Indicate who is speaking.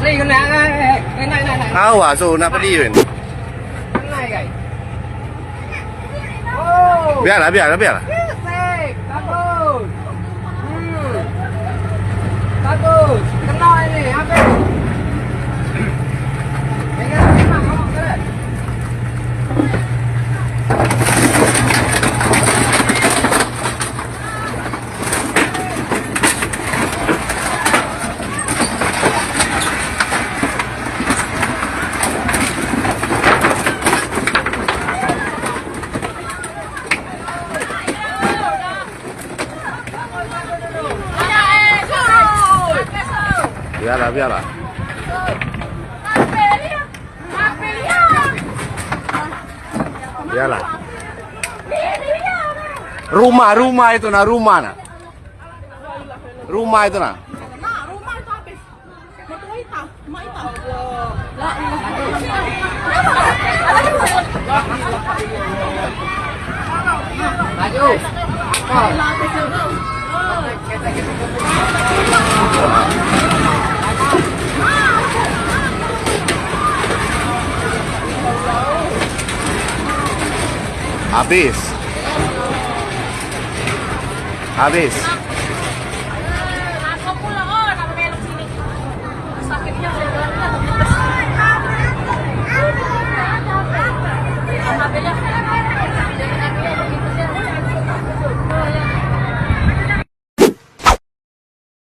Speaker 1: Nih kena naik.
Speaker 2: Awas, so nak pedih kan?
Speaker 1: Naik guys. Oh.
Speaker 2: Biarlah.
Speaker 1: Sek, bagus. Bagus. Kena ini, apa? Memang ngomong terus.
Speaker 2: Biarlah. Biarlah. Rumah itu nah, rumah nah. Rumah itu nah.
Speaker 1: Maju.
Speaker 2: Habis.